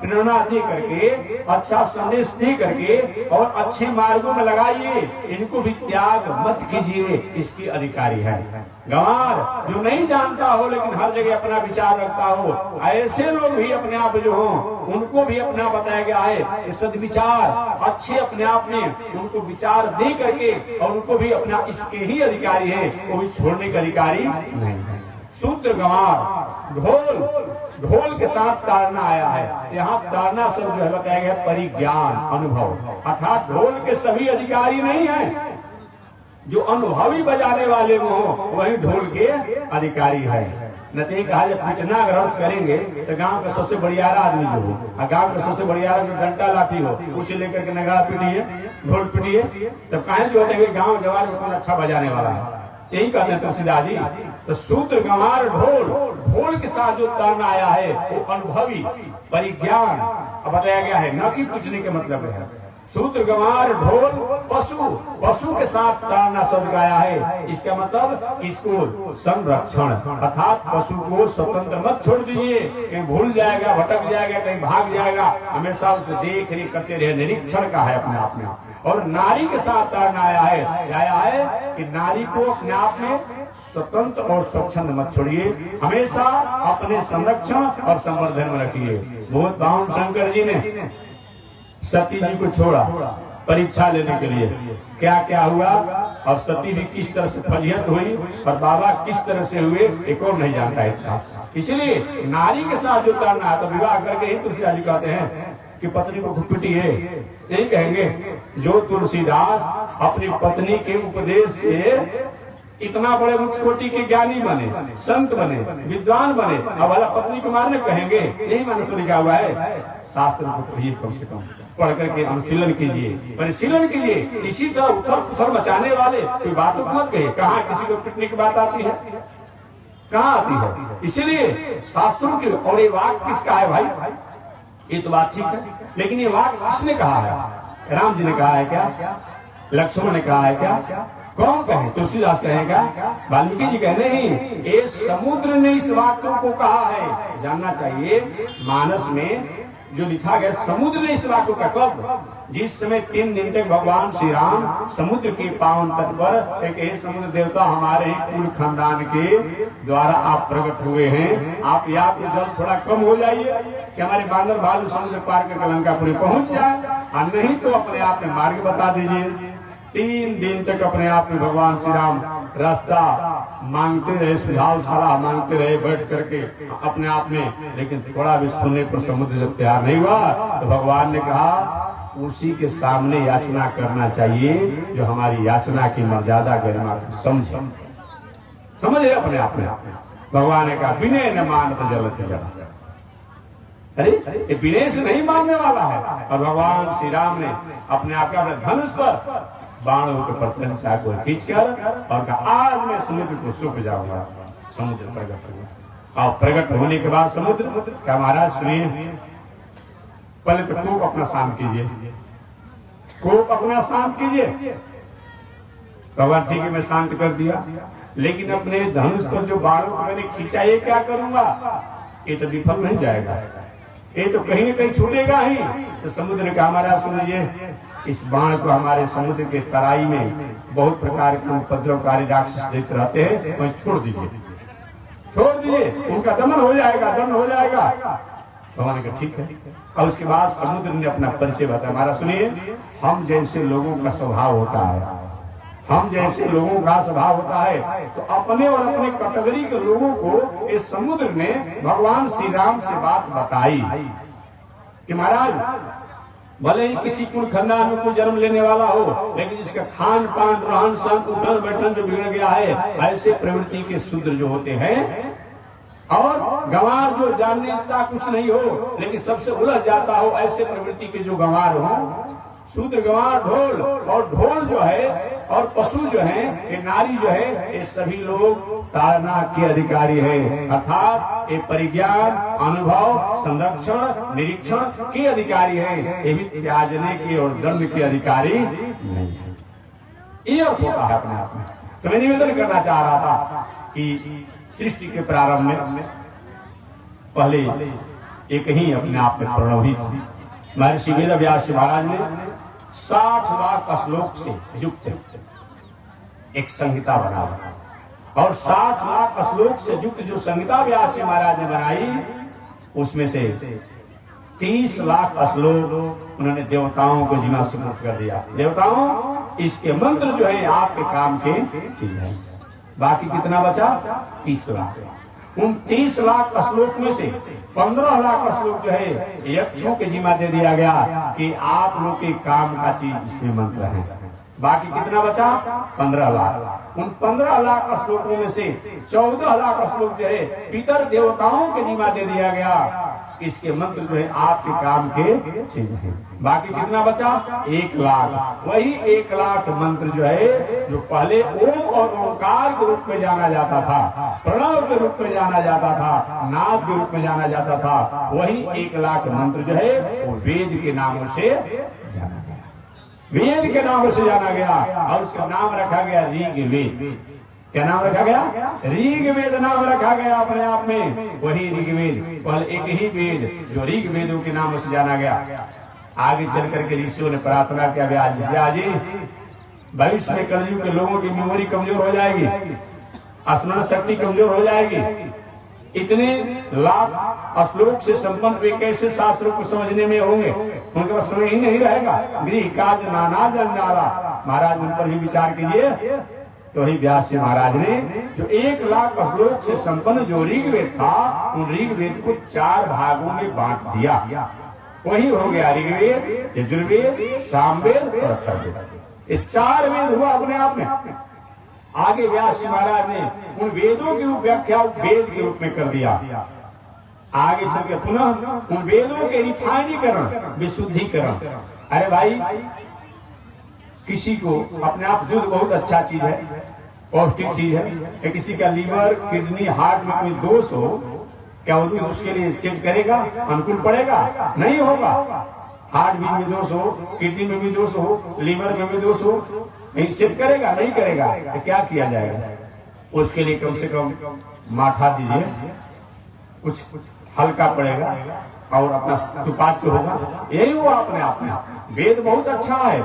प्रेरणा दे करके, अच्छा संदेश दे करके और अच्छे मार्गों में लगाइए, इनको भी त्याग मत कीजिए, इसके अधिकारी है। गंवार जो नहीं जानता हो लेकिन हर जगह अपना विचार रखता हो, ऐसे लोग भी अपने आप जो हो, उनको भी अपना बताया गया है सद्विचार, अच्छे अपने आप में उनको विचार दे करके, और उनको भी अपना इसके ही अधिकारी है, वो भी छोड़ने के अधिकारी नहीं है। शूद्र गंवार। ढोल, ढोल के साथ ताड़ना आया है। यहाँ ताड़ना शब्द जो है बताया गया परिज्ञान, अनुभव, अर्थात ढोल के सभी अधिकारी नहीं है, जो अनुभवी बजाने वाले वो हो वही ढोल के अधिकारी है। न तो कहा जब पिटना अगर अर्थ करेंगे तो गांव का सबसे बढ़ियारा आदमी जो हो, गांव का सबसे बढ़ियारा जो डंडा लाठी हो, उसे लेकर के नगाड़ा पीटिए, ढोल पीटिए, तब कहे जो होते हैं गाँव जवान में कौन अच्छा बजाने वाला है, यही कहते हैं तुलसीदास जी। तो शूद्र गंवार ढोल, ढोल के साथ जो ताड़ना आया है वो अनुभवी, परिज्ञान अब बताया गया है, न कि पूछने के मतलब है। सूत्र गंवार ढोल पशु, पशु के साथ ताड़ना शब्द गाया है। इसका मतलब इसको संरक्षण अर्थात पशु को स्वतंत्र मत छोड़ दीजिए, कहीं भूल जाएगा, भटक जाएगा, कहीं भाग जाएगा, हमेशा उसको देख रेख करते रहे, निरीक्षण का है अपने आप में। और नारी के साथ ताड़ना आया है कि नारी को अपने आप में स्वतंत्र और स्वच्छंद मत छोड़िए, हमेशा अपने संरक्षण और संवर्धन में रखिए। बहुत बाहुन शंकर जी ने सती जी को छोड़ा परीक्षा लेने के लिए, क्या क्या हुआ और सती भी किस तरह से फजीहत हुई और बाबा किस तरह से हुए एक और नहीं जानता इतिहास। इसलिए नारी के साथ जो ताड़ना है, तो विवाह करके ही तुलसीदास जी कहते हैं कि पत्नी को पिटी है, यही कहेंगे जो तुलसीदास अपनी पत्नी के उपदेश से इतना बड़े उच्च कोटि के ज्ञानी बने, संत बने, विद्वान बने, अब वाला पत्नी को मारने कहेंगे, यही मानस में लिखा हुआ है। शास्त्र को पढ़िए, कम से कम पढ़ करके अनुशीलन कीजिए, परिशीलन कीजिए। इसी तरह उथल पुथल मचाने वाले कोई बातों को मत कहिए। कहाँ किसी को पिटने की बात आती है, कहाँ आती है? इसीलिए शास्त्रों की, और ये वाक्य किसका है भाई? ये तो बात ठीक है, लेकिन ये वाक्य किसने कहा है? राम जी ने कहा है क्या? लक्ष्मण ने कहा है क्या? कौन कहे? तुलसीदास कहेगा? वाल्मीकि जी कहे नहीं, ये समुद्र ने इस वाक्यों को कहा है। जानना चाहिए मानस में जो लिखा गया, समुद्र ने इस वाक्यों का कब? जिस समय 3 दिन तक भगवान श्री राम समुद्र के पावन तट पर एक हे समुद्र देवता, हमारे ही कुल खानदान के द्वारा आप प्रकट हुए हैं, आप या तो जल थोड़ा कम हो जाइए कि हमारे बांदर भालू समुद्र पार करके लंकापुरी पहुंच जाए, और नहीं तो अपने आप में मार्ग बता दीजिए। 3 दिन तक अपने आप में भगवान श्री राम रास्ता मांगते रहे, सुझाव सलाह मांगते रहे बैठ करके अपने आप में, लेकिन थोड़ा भी सुनने पर समुद्र जब तैयार नहीं हुआ तो भगवान ने कहा उसी के सामने याचना करना चाहिए जो हमारी याचना की मर्यादा गरिमा को समझे अपने आप में। भगवान ने कहा विनय न मान तो जलत जला। अरे ये विनय से नहीं मानने वाला है। और भगवान श्री राम ने अपने आप अपने धनुष पर बाणों के प्रतन चाकू खींचकर और कहा आज मैं समुद्र को सूख जाऊंगा। समुद्र प्रकट हुआ, और प्रकट होने के बाद समुद्र क्या? महाराज सुनिए, पहले तो कोप अपना शांत कीजिए, कोप अपना शांत कीजिए। भगवान ठीक है मैं शांत कर दिया, लेकिन अपने धनुष पर जो बाणों को मैंने खींचा ये क्या करूंगा? ये तो विफल नहीं जाएगा, ये तो कहीं न कहीं छूटेगा ही। तो समुद्र ने कहा महाराज सुन लीजिए, इस बाण को हमारे समुद्र के तराई में बहुत प्रकार के उपद्रवकारी राक्षस देखते रहते हैं, वहीं छोड़ दीजिए, छोड़ दीजिए, उनका दमन हो जाएगा, दमन हो जाएगा। भगवान ने कहा ठीक है। और उसके बाद समुद्र ने अपना परिचय बताया। महाराज सुनिए, हम जैसे लोगों का स्वभाव होता है, हम जैसे लोगों का स्वभाव होता है, तो अपने और अपने कैटेगरी के लोगों को इस समुद्र ने भगवान श्री राम से बात बताई कि महाराज भले ही किसी कुल खानदान में कोई जन्म लेने वाला हो, लेकिन जिसका खान पान रहन सहन उठन बैठन जो बिगड़ गया है, ऐसे प्रवृत्ति के शूद्र जो होते हैं, और गंवार जो जानता कुछ नहीं हो लेकिन सबसे उलझ जाता हो, ऐसे प्रवृत्ति के जो गंवार हो, शूद्र गंवार ढोल, और ढोल जो है और पशु जो है, ये नारी जो है, ये सभी लोग ताड़ना के अधिकारी है, अर्थात ये परिज्ञान, अनुभव, संरक्षण, निरीक्षण के अधिकारी है, ये भी त्याजने के और दंड के अधिकारी नहीं है। ये अर्थ होता है अपने आप में। तो मैं निवेदन करना चाह रहा था कि सृष्टि के प्रारंभ में पहले एक ही अपने आप में प्रणवी थी। महर्षि वेदव्यास महाराज ने 60 लाख श्लोक से युक्त एक संहिता बनाई, और 60 लाख श्लोक से युक्त जो संहिता व्यास महाराज ने बनाई, उसमें से 30 लाख श्लोक उन्होंने देवताओं को जिम्मा सुपुर्द कर दिया। देवताओं, इसके मंत्र जो है आपके काम के चीज है। बाकी कितना बचा? 30 लाख। उन 30 लाख श्लोक में से 15 लाख श्लोक जो है यक्षों के जिम्मा दे दिया गया कि आप लोग के काम का चीज इसमें मंत्र है। बाकी कितना बचा? 15 लाख। उन 15 लाख श्लोकों में से 14 लाख श्लोक जो है पितर देवताओं के जिम्मा दे दिया गया, इसके मंत्र जो है आपके काम के चीज है। बाकी कितना बचा? 1 लाख। वही 1 लाख मंत्र जो है, जो पहले ओम और ओंकार के रूप में जाना जाता था, प्रणव के रूप में जाना जाता था, नाद के रूप में जाना जाता था, वही 1 लाख मंत्र जो है वो वेद के नामों से जाना गया। वेद के नाम से जाना गया और उसका नाम रखा गया ऋग्वेद। क्या नाम रखा गया? ऋग्वेद नाम रखा गया अपने आप में, वही ऋग्वेद। पहले एक ही वेद जो ऋग्वेदों के नाम से जाना गया। आगे चल करके ऋषियों ने प्रार्थना किया, व्यास जी भविष्य में कलयुग के लोगों की मेमोरी कमजोर हो जाएगी, स्मरण शक्ति कमजोर हो जाएगी, इतने लाख श्लोक से संपन्न वे कैसे शास्त्रों को समझने में होंगे, उनके पास समय ही नहीं रहेगा। गृह काज नाना जंजाला, महाराज उन पर भी विचार कीजिए। तो ही व्यास जी महाराज ने जो 1,00,000 श्लोक से संपन्न जो ऋग्वेद था, उन ऋग्वेद को 4 भागों में बांट दिया। वही हो गया ऋग्वेद, यजुर्वेद, सामवेद और अथर्ववेद। ये 4 वेद हुआ अपने आप में। आगे व्यास जी महाराज ने उन वेदों की व्याख्या वेद के रूप में कर दिया। आगे चल के पुनः उन वेदों के रिफाइनीकरण, विशुद्धिकरण। अरे भाई, किसी को अपने आप दूध बहुत अच्छा चीज है, पौष्टिक चीज है, किसी का लीवर, किडनी, हार्ट में कोई दोष हो, क्या वो दूध उसके लिए सेट करेगा, अनुकूल पड़ेगा? नहीं होगा। हार्ट बीट में दोष हो, किडनी में भी दोष हो, लीवर में भी दोष हो, नहीं सेट करेगा? नहीं करेगा। तो क्या किया जाएगा? उसके लिए कम से कम माठा दीजिए, कुछ हल्का पड़ेगा और अपना सुपाच्य होगा। यही हुआ अपने आप में। वेद बहुत अच्छा है,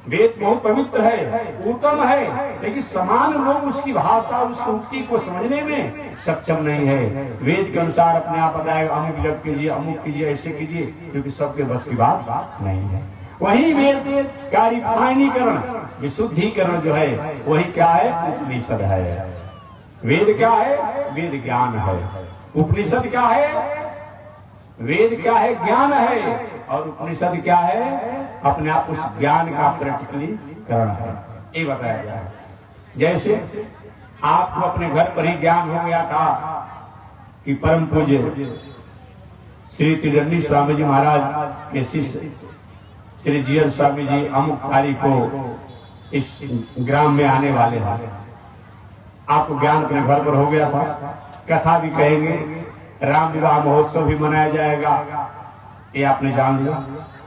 वेद बहुत पवित्र है, उत्तम है, लेकिन समान लोग उसकी भाषा, उसकी उक्ति को समझने में सक्षम नहीं है। वेद के अनुसार अपने आप बताएगा, अमुक जप कीजिए, अमुक कीजिए, ऐसे कीजिए, क्योंकि सबके बस की बात नहीं है। वही वेद का रिफाइनीकरण, विशुद्धिकरण जो है, वही क्या है? उपनिषद है। वेद क्या है? वेद ज्ञान है। उपनिषद क्या है? वेद क्या है? ज्ञान है। और उपनिषद क्या है? अपने आप उस ज्ञान का प्रैक्टिकलीकरण है। ये बताया गया है। जैसे आपको अपने घर पर ही ज्ञान हो गया था कि परम पूज्य श्री त्रिदंडी स्वामी जी महाराज के शिष्य श्री जीएल स्वामी जी अमुक तारीख को इस ग्राम में आने वाले हैं। आपको ज्ञान अपने घर पर हो गया था। कथा भी कहेंगे, राम विवाह महोत्सव भी मनाया जाएगा, ये आपने जान लिया।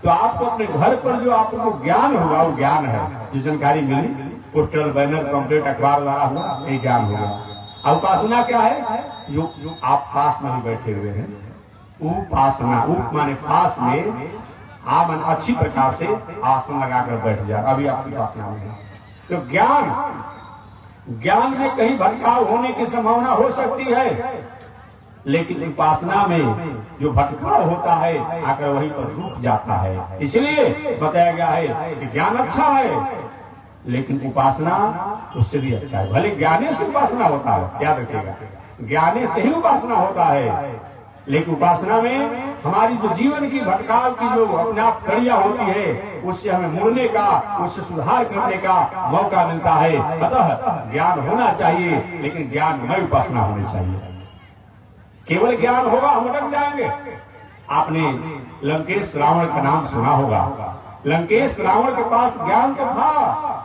तो आपको अपने घर पर जो आपको ज्ञान होगा, वो ज्ञान है। जो जानकारी मिली, पोस्टर, बैनर, पंपलेट, अखबार द्वारा हुआ, ये ज्ञान होगा। उपासना क्या है? जो आप पास में ही बैठे हुए हैं, उपासना। उप माने पास में, आप अच्छी प्रकार से आसन लगाकर बैठ जाए, अभी आपकी उपासना में। तो ज्ञान में कहीं भटकाव होने की संभावना हो सकती है, लेकिन उपासना में जो भटकाव होता है आकर वहीं पर रुक जाता है। इसलिए बताया गया है कि ज्ञान अच्छा है, लेकिन उपासना उससे भी अच्छा है। भले ज्ञाने से उपासना होता है, याद रखिएगा, ज्ञाने से ही उपासना होता है, लेकिन उपासना में हमारी जो जीवन की भटकाव की जो अपने आप कड़ियां होती है, उससे हमें मुड़ने का, उससे सुधार करने का मौका मिलता है। अतः ज्ञान होना चाहिए, लेकिन ज्ञान में उपासना होनी चाहिए। केवल ज्ञान होगा, हम अटक जाएंगे। आपने लंकेश रावण का नाम सुना होगा। लंकेश रावण के पास ज्ञान तो था,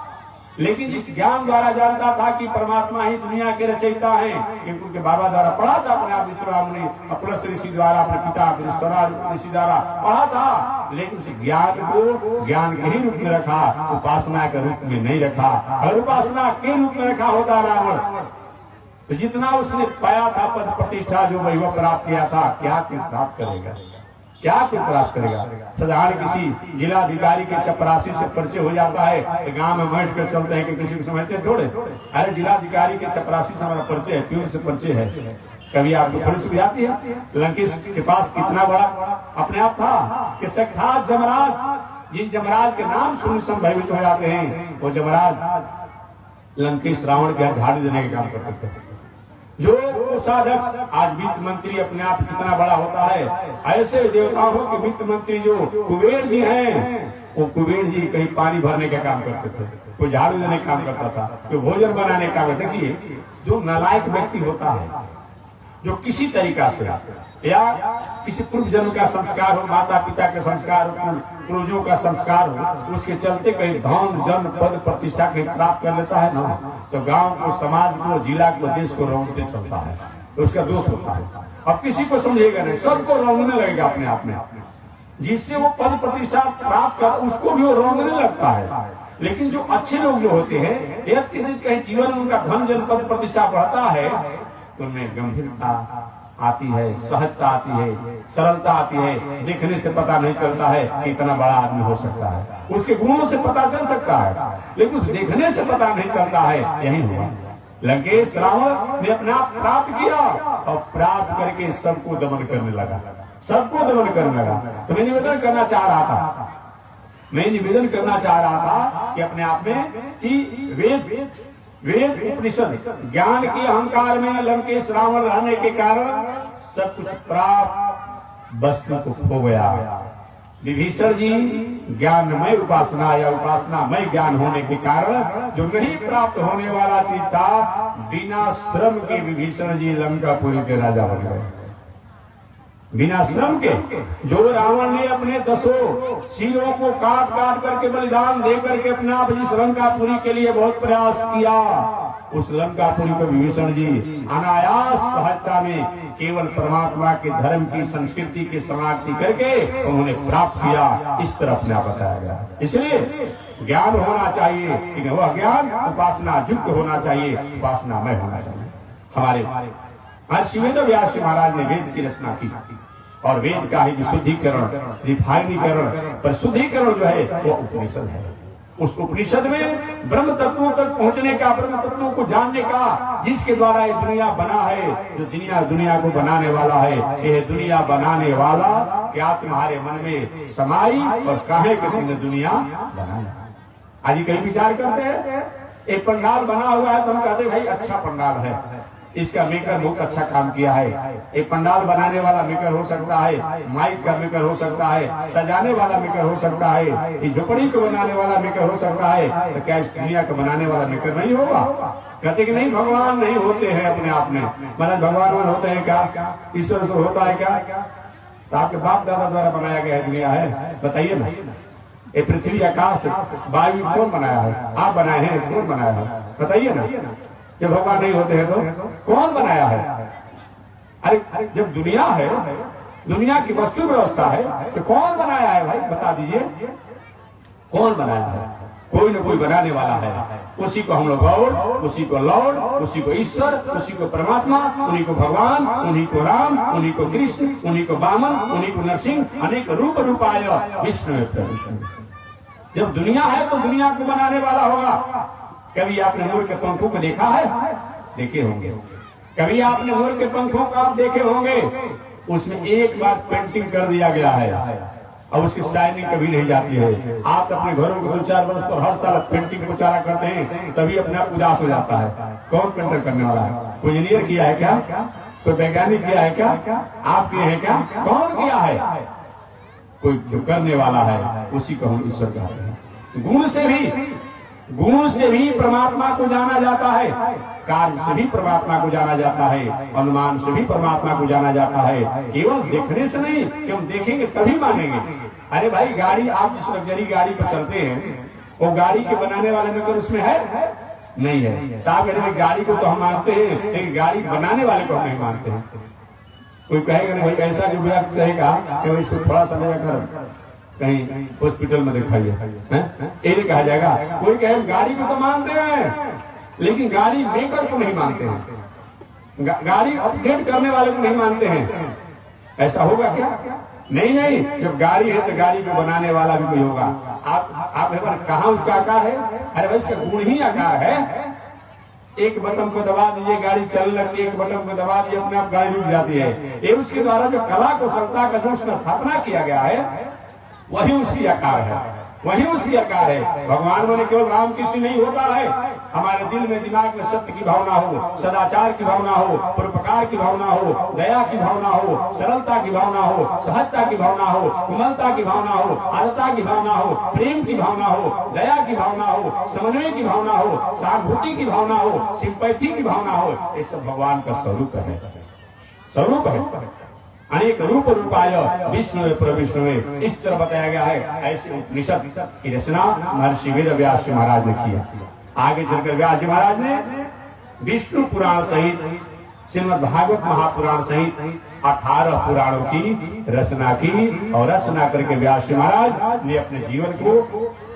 लेकिन जिस ज्ञान द्वारा जानता था कि परमात्मा ही दुनिया के रचयिता हैं, क्योंकि उनके बाबा द्वारा पढ़ा था, अपने आप विश्वराम ने अपलस्त ऋषि द्वारा, अपने पिता ऋषि द्वारा पढ़ा था, लेकिन उस ज्ञान को ज्ञान के ही रूप में रखा, उपासना के रूप में नहीं रखा। अगर उपासना के रूप में रखा होता रावण, तो जितना उसने पाया था पद प्रतिष्ठा, जो वैभव प्राप्त किया था, क्या कोई प्राप्त करेगा? क्या कोई प्राप्त करेगा? साधारण किसी जिलाधिकारी के चपरासी से परिचय हो जाता है, तो गांव में बैठ कर चलते हैं कि किसी को समझते थोड़े। अरे जिलाधिकारी के चपरासी से हमारा परिचय है, प्यून से परिचय है। कभी आपको थोड़ी सुविधा आती है? लंकेश के पास कितना बड़ा अपने आप था कि साक्षात जमराज, जिन जमराज के नाम सुन संभवित हो जाते हैं, वो जमराज लंकेश रावण के झाड़ू देने का काम करते थे। जो कोषाध्यक्ष, आज वित्त मंत्री अपने आप कितना बड़ा होता है, ऐसे देवताओं के वित्त मंत्री जो कुबेर जी हैं, वो कुबेर जी कहीं पानी भरने का काम करते थे, कोई झाड़ू देने का काम करता था, कोई भोजन बनाने का। देखिए, जो नालायक व्यक्ति होता है, जो किसी तरीका से या किसी पूर्व जन्म का संस्कार हो, माता पिता का संस्कार हो, पूर्वजों का संस्कार हो, उसके चलते कहीं धन, जन, पद, प्रतिष्ठा कहीं प्राप्त कर लेता है ना, तो गांव को, समाज को, जिला को, देश को रौंदते चलता है, तो उसका दोष होता है। अब किसी को समझेगा नहीं, सबको रौंदने लगेगा अपने आप में। जिससे वो पद प्रतिष्ठा प्राप्त कर उसको भी वो रोंगने लगता है। लेकिन जो अच्छे लोग जो होते हैं, यदि किसी कहीं जीवन में उनका धन जन पद प्रतिष्ठा बढ़ता है तो उनमें गंभीरता आती है, सहजता आती है, सरलता आती है। देखने से पता नहीं चलता है कि इतना बड़ा आदमी हो सकता है, उसके गुणों से पता चल सकता है, लेकिन उस देखने से पता नहीं चलता है। यही हुआ, लंकेश रावण ने अपने आप प्राप्त किया और प्राप्त करके सबको दमन करने लगा, सबको दमन करने लगा। तो मैं निवेदन करना चाह रहा था, मैं निवेदन करना चाह रहा था कि अपने आप में कि वेद उपनिषद ज्ञान के अहंकार में लंकेश रावण रहने के कारण सब कुछ प्राप्त वस्तु को खो गया। विभीषण जी ज्ञानमय उपासना या उपासनामय ज्ञान होने के कारण जो नहीं प्राप्त होने वाला चीज था, बिना श्रम के विभीषण जी लंकापुरी के राजा बन गए। बिना श्रम के, जो रावण ने अपने 10 सिरों को काट काट करके बलिदान दे करके अपने आप जिस लंकापुरी के लिए बहुत प्रयास किया, उस लंकापुरी को विभीषण जी अनायास सहजता में केवल परमात्मा के धर्म की संस्कृति की समाप्ति करके उन्होंने प्राप्त किया। इस तरह अपने आप बताया गया। इसलिए ज्ञान होना चाहिए, लेकिन वह ज्ञान उपासना युक्त होना चाहिए, उपासनामय होना चाहिए। हमारे महर्षि वेदव्यास महाराज ने वेद की रचना की और वेद का ही विशुद्धिकरण, रिफाइनीकरण, परिशुद्धिकरण जो है वो उपनिषद है। उस उपनिषद में ब्रह्म तत्वों तक पहुंचने का, ब्रह्म तत्वों को जानने का, जिसके द्वारा ये दुनिया बना है, जो दुनिया को बनाने वाला है, यह दुनिया बनाने वाला क्या तुम्हारे मन में समाई और काहे कि तुमने दुनिया बनाया। आज कई विचार करते हैं, एक पंडाल बना हुआ है तो हम कहते हैं भाई अच्छा पंडाल है, इसका मेकर बहुत अच्छा काम किया है। एक पंडाल बनाने वाला मेकर हो सकता है, माइक का मेकर हो सकता है, सजाने वाला मेकर हो सकता है, इस झोपड़ी को बनाने वाला मेकर हो सकता है, तो क्या इस दुनिया को बनाने वाला मेकर नहीं होगा? कहते कि नहीं, भगवान नहीं होते हैं अपने आप में। मतलब भगवान होते हैं क्या? ईश्वर तो होता है क्या? तो आपके बाप दादा द्वारा बनाया गया दुनिया है, बताइए ना। ये पृथ्वी, आकाश, वायु कौन बनाया है? आप बनाए हैं, कौन बनाया है? बताइए ना। जब भगवान नहीं होते हैं तो कौन बनाया है? अरे जब दुनिया है, दुनिया की वस्तु व्यवस्था है, तो कौन बनाया है भाई? बता दीजिए, कौन बनाया है? कोई न कोई बनाने वाला है। उसी को हम लोग गौड़, उसी को लौड़, उसी को ईश्वर, उसी को परमात्मा, उन्हीं को भगवान, उन्हीं को राम, उन्हीं को कृष्ण, उन्हीं को वामन, उन्हीं को नरसिंह, अनेक रूप रूपाय विष्णु प्रभु। जब दुनिया है तो दुनिया को बनाने वाला होगा। कभी आपने मोर के पंखों को देखा है? देखे होंगे। कभी आपने मोर के पंखों को आप देखे होंगे, उसमें एक बार पेंटिंग कर दिया गया है और उसकी शाइनिंग कभी नहीं जाती है। आप अपने घरों को 2-4 वर्ष पर हर साल पेंटिंग को चारा करते हैं, तभी अपने आप उदास हो जाता है। कौन पेंटर करने वाला है? कोई इंजीनियर किया है क्या? कोई वैज्ञानिक किया है क्या? आप किए हैं क्या? कौन किया है? कोई जो करने वाला है, उसी को हम ईश्वर कहते हैं। गुण से भी परमात्मा को जाना जाता है, कार्य से भी परमात्मा को जाना जाता है, अनुमान से भी परमात्मा को जाना जाता है। केवल देखने से नहीं कि हम देखेंगे तभी मानेंगे। अरे भाई, गाड़ी, आप जिस लग्जरी गाड़ी पर चलते हैं, वो गाड़ी के बनाने वाले में कर उसमें है? नहीं है। तो आप कहते गाड़ी को तो हम मानते हैं, लेकिन गाड़ी बनाने वाले को हम नहीं मानते हैं। कोई कहेगा नहीं भाई, ऐसा जो व्यक्ति कहेगा कि इसको थोड़ा सा ले कर कहीं हॉस्पिटल में दिखाइए, ये कहा जाएगा। कोई कहे गाड़ी को तो मानते हैं, लेकिन गाड़ी मेकर को नहीं मानते हैं, गाड़ी अपडेट करने वाले को नहीं मानते हैं। ऐसा होगा क्या? नहीं, जब गाड़ी है तो गाड़ी को बनाने वाला भी कोई होगा। आप एक बार कहाँ उसका आकार है? अरे भाई, उसका गुण ही आकार है। एक बटन को दबा दीजिए, गाड़ी चलने लगती है, एक बटन को दबा दीजिए, अपने आप गाड़ी रुक जाती है। ये उसके द्वारा जो कला कौशलता का जो उसका स्थापना किया गया है, वही उसकी आकार है, वही उसकी आकार है। भगवान में केवल राम कृष्ण नहीं होता है, हमारे दिल में, दिमाग में सत्य की भावना हो, सदाचार की भावना हो, परोपकार की भावना हो, दया की भावना हो, सरलता की भावना हो, सहजता की भावना हो, कोमलता की भावना हो, आदरता की भावना हो, प्रेम की भावना हो, दया की भावना हो, समन्वय की भावना हो, सहानुभूति की भावना हो, सिंपैथी की भावना हो। ये सब भगवान का स्वरूप है, स्वरूप है। अनेक रूप रूपाय विष्णु प्रविष्णु, इस तरह बताया गया है। ऐसे उपनिषद की रचना महर्षि वेदव्यास महाराज ने किया। आगे चलकर व्यास जी महाराज ने विष्णु पुराण सहित, श्रीमद् भागवत महापुराण सहित 18 पुराणों की रचना की और रचना करके व्यास जी महाराज ने अपने जीवन को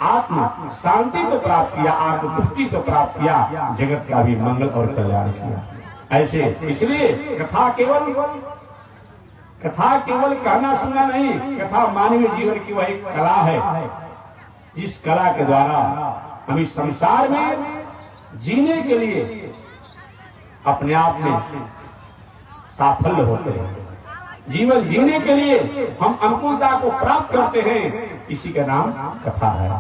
आत्म शांति तो प्राप्त किया, आत्म तुष्टि तो प्राप्त किया, जगत का भी मंगल और कल्याण किया। ऐसे इसलिए कथा केवल कहना सुनना नहीं, कथा मानवीय जीवन की वह एक कला है, जिस कला के द्वारा हम इस संसार में जीने के लिए अपने आप में साफल्य होते हैं, जीवन जीने के लिए हम अनुकूलता को प्राप्त करते हैं, इसी का नाम कथा है।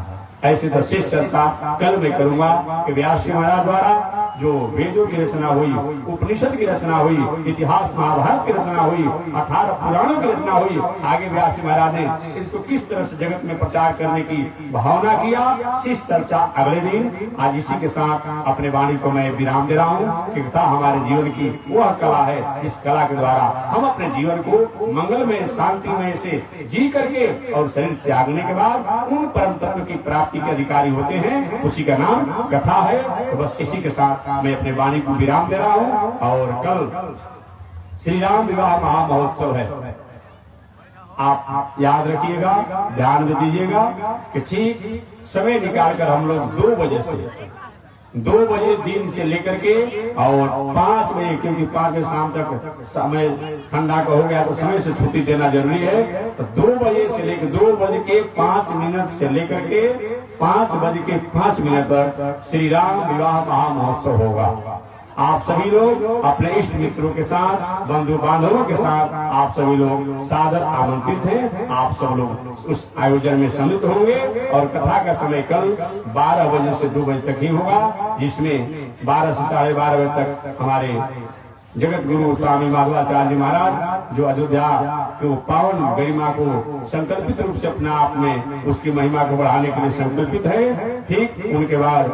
ऐसे तो शेष चर्चा कल मैं करूंगा कि व्यास जी महाराज द्वारा जो वेदों की रचना हुई, उपनिषद की रचना हुई, इतिहास महाभारत की रचना हुई, 18 पुराणों की रचना हुई, आगे व्यास जी महाराज ने इसको किस तरह से जगत में प्रचार करने की भावना किया, शेष चर्चा अगले दिन। आज इसी के साथ अपने वाणी को मैं विराम दे रहा हूँ कि कथा हमारे जीवन की वह कला है जिस कला के द्वारा हम अपने जीवन को मंगलमय शांतिमय से जी करके और शरीर त्यागने के बाद उन परम तत्व की प्राप्ति के अधिकारी होते हैं, उसी का नाम कथा है। तो बस इसी के साथ मैं अपने वाणी को विराम दे रहा हूं। और कल श्री राम विवाह महामहोत्सव है, आप याद रखिएगा, ध्यान में दीजिएगा कि ठीक समय निकालकर हम लोग 2 बजे दिन से लेकर के और 5 बजे, क्योंकि 5 बजे शाम तक समय ठंडा का हो गया तो समय से छुट्टी देना जरूरी है, तो 2 बजे से लेकर 2 बज के 5 मिनट से लेकर के 5 बज के 5 मिनट तक श्री राम विवाह महामहोत्सव होगा। आप सभी लोग अपने इष्ट मित्रों के साथ, बंधु बांधवों के साथ आप सभी लोग सादर आमंत्रित हैं। आप सब लोग उस आयोजन में सम्मिलित होंगे और कथा का समय कल 12 बजे से 2 बजे तक ही होगा, जिसमें 12 से 12:30 बजे तक हमारे जगत गुरु स्वामी माधवाचार्य जी महाराज जो अयोध्या के पावन गरिमा को संकल्पित रूप से अपना आप में उसकी महिमा को बढ़ाने के लिए संकल्पित है, ठीक उनके बाद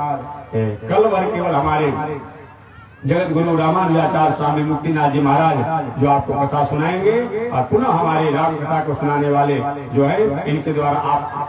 कल भर केवल हमारे जगत गुरु रामानुजाचार्य स्वामी मुक्तिनाथ जी महाराज जो आपको कथा सुनाएंगे और पुनः हमारे राम कथा को सुनाने वाले जो है इनके द्वारा आप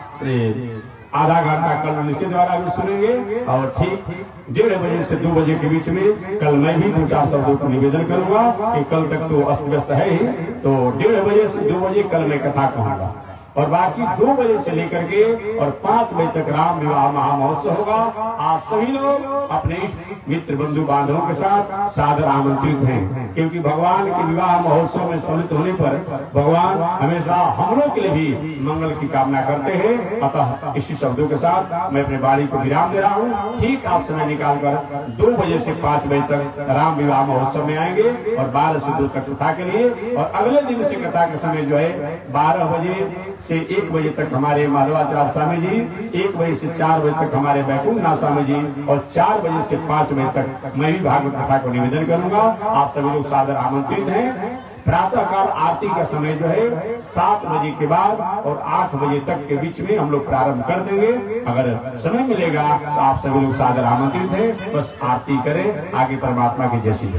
आधा घंटा कल इनके द्वारा भी सुनेंगे। और ठीक 1:30 बजे से 2 बजे के बीच में कल मैं भी 2-4 शब्दों को निवेदन करूंगा कि कल तक तो अस्त व्यस्त है ही, तो 1:30 बजे से 2 बजे कल मैं कथा कहूंगा और बाकी 2 बजे से लेकर के और 5 बजे तक राम विवाह महामहोत्सव होगा। आप सभी लोग अपने इष्ट मित्र बंधु बांधवों के साथ सादर आमंत्रित हैं, क्योंकि भगवान के विवाह महोत्सव में सम्मिलित होने पर भगवान हमेशा हम लोग के लिए भी मंगल की कामना करते हैं। अतः इसी शब्दों के साथ मैं अपने वाणी को विराम दे रहा हूँ। ठीक आप समय निकालकर 2 बजे से 5 बजे तक राम विवाह महोत्सव में आएंगे और 12 से 2 तक कथा के लिए, और अगले दिन से कथा का समय जो है 12 बजे से 1 बजे तक हमारे माधवाचार्य स्वामी जी, 1 बजे से 4 बजे तक हमारे बैकुंठनाथ स्वामी जी और 4 बजे से 5 बजे तक मैं भी भागवत कथा को निवेदन करूंगा। आप सभी लोग सादर आमंत्रित हैं। प्रातः काल आरती का समय जो है 7 बजे के बाद और 8 बजे तक के बीच में हम लोग प्रारंभ कर देंगे। अगर समय मिलेगा तो आप सभी लोग सादर आमंत्रित हैं। बस आरती करें, आगे परमात्मा की जैसी।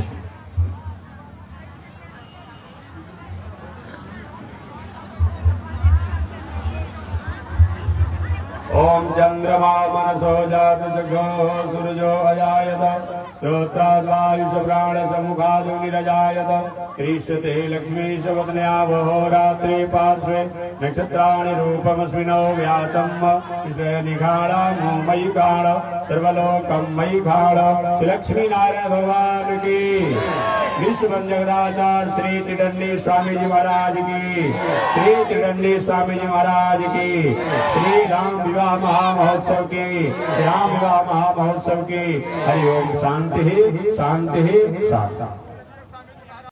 ओम चंद्रमा मनसो जात जगो सूरजो अजायत श्रोत्राद्वायुष प्राण समुखादुनिरजायत श्रीष्ठते लक्ष्मी शवदन्यावहो रात्रि पार्श्वे नक्षत्राणि रूपमस्मिनो व्यातम् इसे निखाणं मयि काण सर्वलोकं मयि खाण श्री लक्ष्मी नारायण भगवान की, विश्व जगदाचार्य श्री त्रिदंडी स्वामी जी महाराज की, श्री त्रिदंडी स्वामी जी महाराज की, श्री राम विवाह महामहोत्सव की, राम विवाह महामहोत्सव की। हरि ओम। शांति शांति शांति।